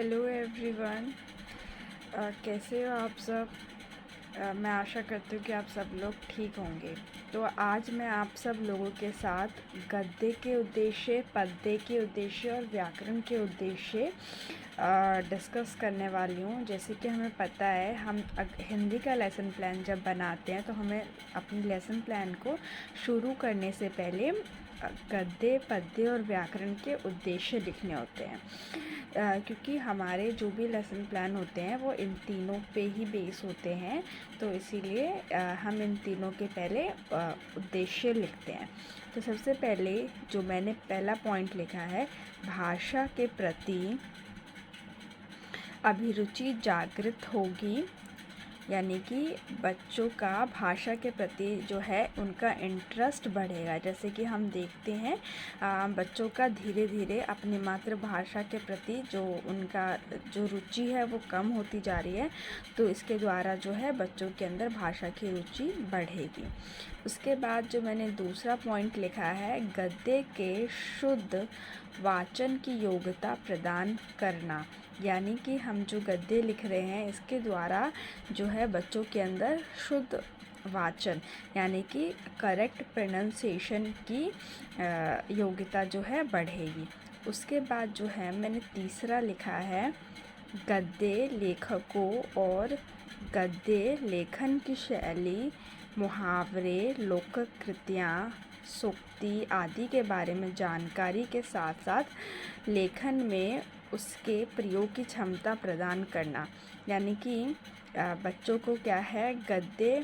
Hello everyone. कैसे हो आप सब। मैं आशा करती हूँ कि आप सब लोग ठीक होंगे। तो आज मैं आप सब लोगों के साथ गद्य के उद्देश्य, पद्य के उद्देश्य और व्याकरण के उद्देश्य डिस्कस करने वाली हूँ। जैसे कि हमें पता है, हम हिंदी का लेसन प्लान जब बनाते हैं तो हमें अपने लेसन प्लान को शुरू करने से पहले गद्य, पद्य और व्याकरण के उद्देश्य लिखने होते हैं। क्योंकि हमारे जो भी लेसन प्लान होते हैं वो इन तीनों पे ही बेस होते हैं, तो इसीलिए हम इन तीनों के पहले उद्देश्य लिखते हैं। तो सबसे पहले जो मैंने पहला पॉइंट लिखा है, भाषा के प्रति अभिरुचि जागृत होगी, यानी कि बच्चों का भाषा के प्रति जो है उनका इंटरेस्ट बढ़ेगा। जैसे कि हम देखते हैं बच्चों का धीरे धीरे अपनी मातृभाषा के प्रति जो उनका जो रुचि है वो कम होती जा रही है, तो इसके द्वारा जो है बच्चों के अंदर भाषा की रुचि बढ़ेगी। उसके बाद जो मैंने दूसरा पॉइंट लिखा है, गद्य के शुद्ध वाचन की योग्यता प्रदान करना, यानी कि हम जो गद्य लिख रहे हैं इसके द्वारा जो है बच्चों के अंदर शुद्ध वाचन यानी कि करेक्ट प्रोनाउंसिएशन की योग्यता जो है बढ़ेगी। उसके बाद जो है मैंने तीसरा लिखा है, गद्य लेखकों और गद्य लेखन की शैली, मुहावरे, लोककृतियाँ, सूक्ति आदि के बारे में जानकारी के साथ साथ लेखन में उसके प्रयोग की क्षमता प्रदान करना। यानी कि बच्चों को क्या है, गद्य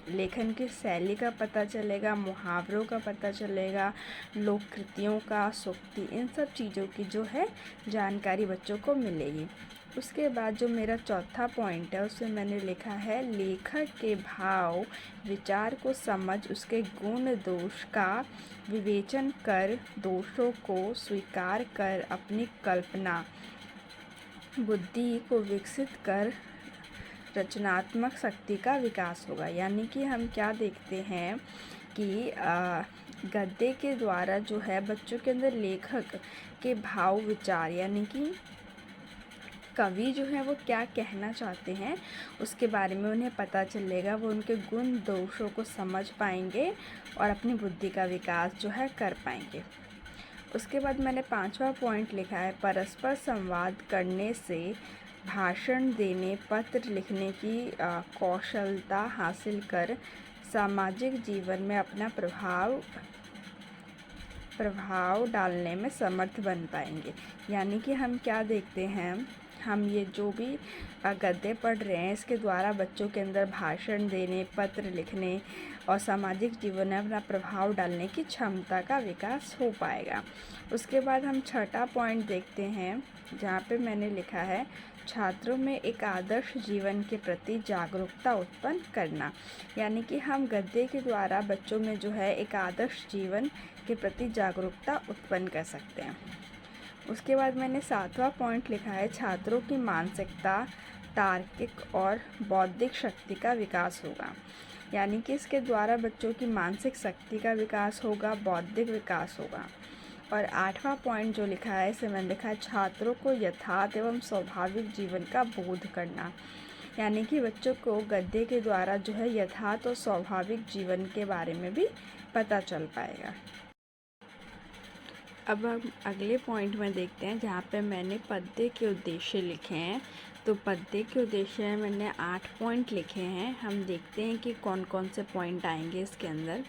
लेखन की शैली का पता चलेगा, मुहावरों का पता चलेगा, लोक कृतियों का, सूक्ति, इन सब चीज़ों की जो है जानकारी बच्चों को मिलेगी। उसके बाद जो मेरा चौथा पॉइंट है उसमें मैंने लिखा है, लेखक के भाव विचार को समझ उसके गुण दोष का विवेचन कर, दोषों को स्वीकार कर अपनी कल्पना बुद्धि को विकसित कर रचनात्मक शक्ति का विकास होगा। यानी कि हम क्या देखते हैं कि गद्य के द्वारा जो है बच्चों के अंदर लेखक के भाव विचार, यानी कि कवि जो है वो क्या कहना चाहते हैं उसके बारे में उन्हें पता चलेगा, वो उनके गुण दोषों को समझ पाएंगे और अपनी बुद्धि का विकास जो है कर पाएंगे। उसके बाद मैंने पांचवा पॉइंट लिखा है, परस्पर संवाद करने से भाषण देने, पत्र लिखने की कौशलता हासिल कर सामाजिक जीवन में अपना प्रभाव डालने में समर्थ बन पाएंगे। यानी कि हम क्या देखते हैं, हम ये जो भी गद्य पढ़ रहे हैं इसके द्वारा बच्चों के अंदर भाषण देने, पत्र लिखने और सामाजिक जीवन में अपना प्रभाव डालने की क्षमता का विकास हो पाएगा। उसके बाद हम छठा पॉइंट देखते हैं, जहाँ पे मैंने लिखा है, छात्रों में एक आदर्श जीवन के प्रति जागरूकता उत्पन्न करना। यानी कि हम गद्य के द्वारा बच्चों में जो है एक आदर्श जीवन के प्रति जागरूकता उत्पन्न कर सकते हैं। उसके बाद मैंने सातवां पॉइंट लिखा है, छात्रों की मानसिकता, तार्किक और बौद्धिक शक्ति का विकास होगा। यानी कि इसके द्वारा बच्चों की मानसिक शक्ति का विकास होगा, बौद्धिक विकास होगा। और आठवां पॉइंट जो लिखा है इसे मैंने लिखा है, छात्रों को यथार्थ एवं स्वाभाविक जीवन का बोध करना। यानी कि बच्चों को गद्य के द्वारा जो है यथार्थ और स्वाभाविक जीवन के बारे में भी पता चल पाएगा। अब हम अगले पॉइंट में देखते हैं, जहाँ पे मैंने पद्य के उद्देश्य लिखे हैं। तो पद्य के उद्देश्य मैंने 8 पॉइंट लिखे हैं। हम देखते हैं कि कौन कौन से पॉइंट आएंगे इसके अंदर।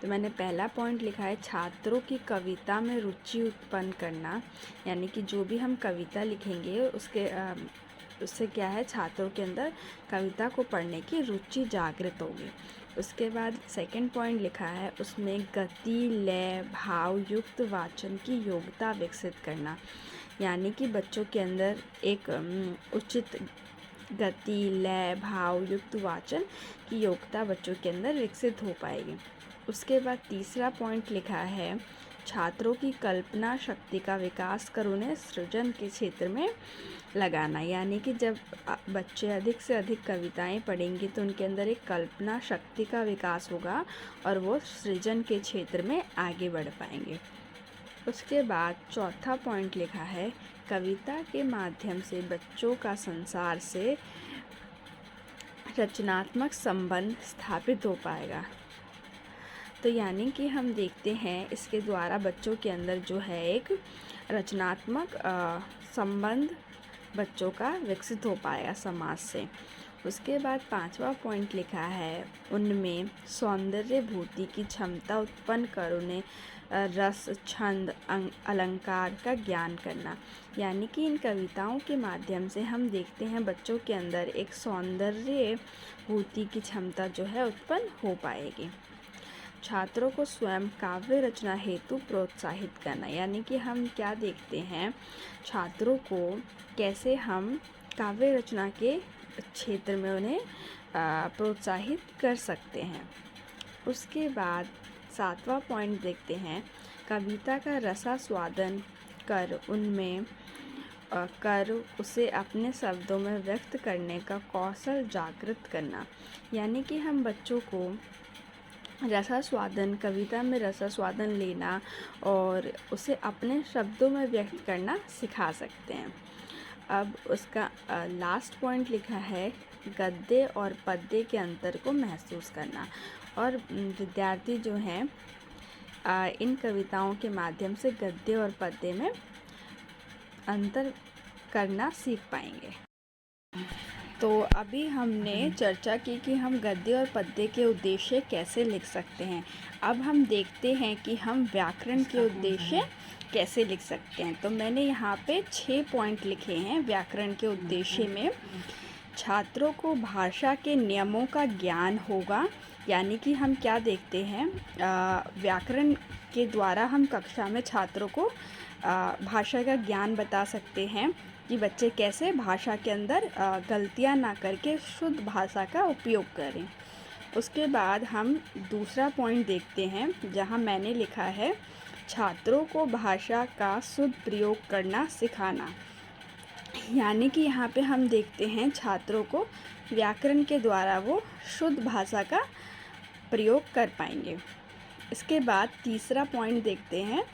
तो मैंने पहला पॉइंट लिखा है, छात्रों की कविता में रुचि उत्पन्न करना। यानी कि जो भी हम कविता लिखेंगे उससे क्या है, छात्रों के अंदर कविता को पढ़ने की रुचि जागृत होगी। उसके बाद सेकंड पॉइंट लिखा है, उसमें गति, लय, भाव युक्त वाचन की योग्यता विकसित करना। यानी कि बच्चों के अंदर एक उचित गति, लय, भाव युक्त वाचन की योग्यता बच्चों के अंदर विकसित हो पाएगी। उसके बाद तीसरा पॉइंट लिखा है, छात्रों की कल्पना शक्ति का विकास कर उन्हें सृजन के क्षेत्र में लगाना। यानी कि जब बच्चे अधिक से अधिक कविताएं पढ़ेंगे तो उनके अंदर एक कल्पना शक्ति का विकास होगा और वो सृजन के क्षेत्र में आगे बढ़ पाएंगे। उसके बाद चौथा पॉइंट लिखा है, कविता के माध्यम से बच्चों का संसार से रचनात्मक संबंध स्थापित हो पाएगा। तो यानी कि हम देखते हैं इसके द्वारा बच्चों के अंदर जो है एक रचनात्मक संबंध बच्चों का विकसित हो पाएगा समाज से। उसके बाद पांचवा पॉइंट लिखा है, उनमें सौंदर्यभूति की क्षमता उत्पन्न कर उन्हें रस, छंद, अलंकार का ज्ञान करना। यानी कि इन कविताओं के माध्यम से हम देखते हैं बच्चों के अंदर एक सौंदर्यभूति की क्षमता जो है उत्पन्न हो पाएगी। छात्रों को स्वयं काव्य रचना हेतु प्रोत्साहित करना। यानी कि हम क्या देखते हैं, छात्रों को कैसे हम काव्य रचना के क्षेत्र में उन्हें प्रोत्साहित कर सकते हैं। उसके बाद सातवां पॉइंट देखते हैं, कविता का रसास्वादन कर उसे अपने शब्दों में व्यक्त करने का कौशल जागृत करना। यानी कि हम बच्चों को रसास्वादन, कविता में रसास्वादन लेना और उसे अपने शब्दों में व्यक्त करना सिखा सकते हैं। अब उसका लास्ट पॉइंट लिखा है, गद्य और पद्य के अंतर को महसूस करना। और विद्यार्थी जो हैं इन कविताओं के माध्यम से गद्य और पद्य में अंतर करना सीख पाएंगे। तो अभी हमने चर्चा की कि हम गद्य और पद्य के उद्देश्य कैसे लिख सकते हैं। अब हम देखते हैं कि हम व्याकरण के उद्देश्य कैसे लिख सकते हैं। तो मैंने यहाँ पे 6 पॉइंट लिखे हैं व्याकरण के उद्देश्य में। छात्रों को भाषा के नियमों का ज्ञान होगा। यानी कि हम क्या देखते हैं, व्याकरण के द्वारा हम कक्षा में छात्रों को भाषा का ज्ञान बता सकते हैं कि बच्चे कैसे भाषा के अंदर गलतियां ना करके शुद्ध भाषा का उपयोग करें। उसके बाद हम दूसरा पॉइंट देखते हैं, जहां मैंने लिखा है, छात्रों को भाषा का शुद्ध प्रयोग करना सिखाना। यानी कि यहाँ पे हम देखते हैं छात्रों को व्याकरण के द्वारा वो शुद्ध भाषा का प्रयोग कर पाएंगे। इसके बाद तीसरा पॉइंट देखते हैं।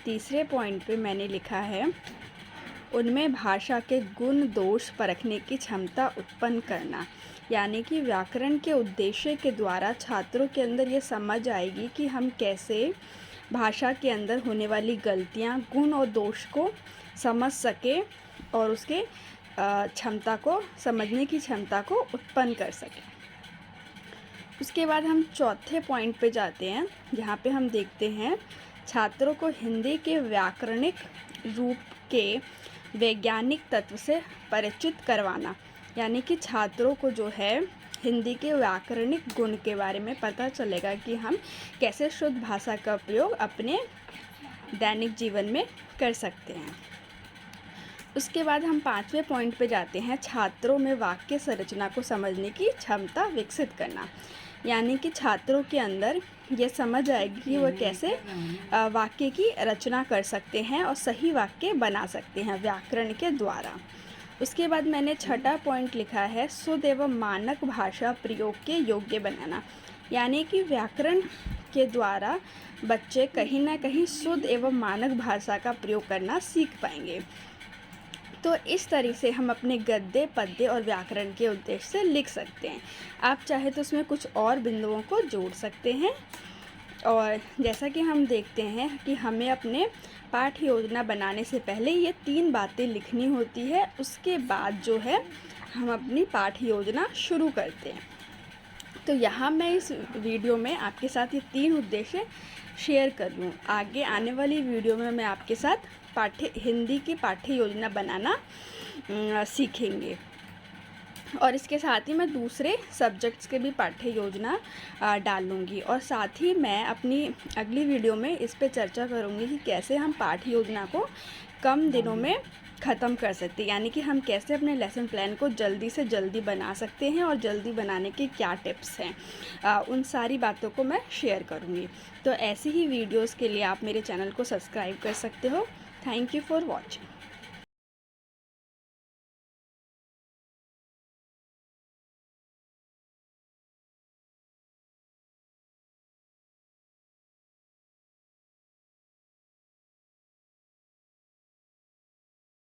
तीसरे पॉइंट पे मैंने लिखा है, उनमें भाषा के गुण दोष परखने की क्षमता उत्पन्न करना। यानी कि व्याकरण के उद्देश्य के द्वारा छात्रों के अंदर ये समझ आएगी कि हम कैसे भाषा के अंदर होने वाली गलतियाँ, गुण और दोष को समझ सके और उसके क्षमता को समझने की क्षमता को उत्पन्न कर सके। उसके बाद हम चौथे पॉइंट पे जाते हैं, जहाँ पे हम देखते हैं छात्रों को हिंदी के व्याकरणिक रूप के वैज्ञानिक तत्व से परिचित करवाना। यानी कि छात्रों को जो है हिंदी के व्याकरणिक गुण के बारे में पता चलेगा कि हम कैसे शुद्ध भाषा का प्रयोग अपने दैनिक जीवन में कर सकते हैं। उसके बाद हम पांचवें पॉइंट पे जाते हैं, छात्रों में वाक्य संरचना को समझने की क्षमता विकसित करना। यानी कि छात्रों के अंदर ये समझ आएगी कि वह कैसे वाक्य की रचना कर सकते हैं और सही वाक्य बना सकते हैं व्याकरण के द्वारा। उसके बाद मैंने छठा पॉइंट लिखा है, शुद्ध एवं मानक भाषा प्रयोग के योग्य बनाना। यानी कि व्याकरण के द्वारा बच्चे कहीं ना कहीं शुद्ध एवं मानक भाषा का प्रयोग करना सीख पाएंगे। तो इस तरह से हम अपने गद्य, पद्य और व्याकरण के उद्देश्य से लिख सकते हैं। आप चाहे तो उसमें कुछ और बिंदुओं को जोड़ सकते हैं। और जैसा कि हम देखते हैं कि हमें अपने पाठ योजना बनाने से पहले ये 3 बातें लिखनी होती है। उसके बाद जो है हम अपनी पाठ योजना शुरू करते हैं। तो यहाँ मैं इस वीडियो में आपके साथ ये 3 उद्देश्य शेयर कर लूँ। आगे आने वाली वीडियो में मैं आपके साथ हिंदी की पाठ्य योजना बनाना सीखेंगे। और इसके साथ ही मैं दूसरे सब्जेक्ट्स के भी पाठ्य योजना डालूँगी। और साथ ही मैं अपनी अगली वीडियो में इस पे चर्चा करूँगी कि कैसे हम पाठ्य योजना को कम दिनों में ख़त्म कर सकते हैं। यानी कि हम कैसे अपने लेसन प्लान को जल्दी से जल्दी बना सकते हैं और जल्दी बनाने के क्या टिप्स हैं, उन सारी बातों को मैं शेयर करूँगी। तो ऐसी ही वीडियोज़ के लिए आप मेरे चैनल को सब्सक्राइब कर सकते हो। Thank you for watching.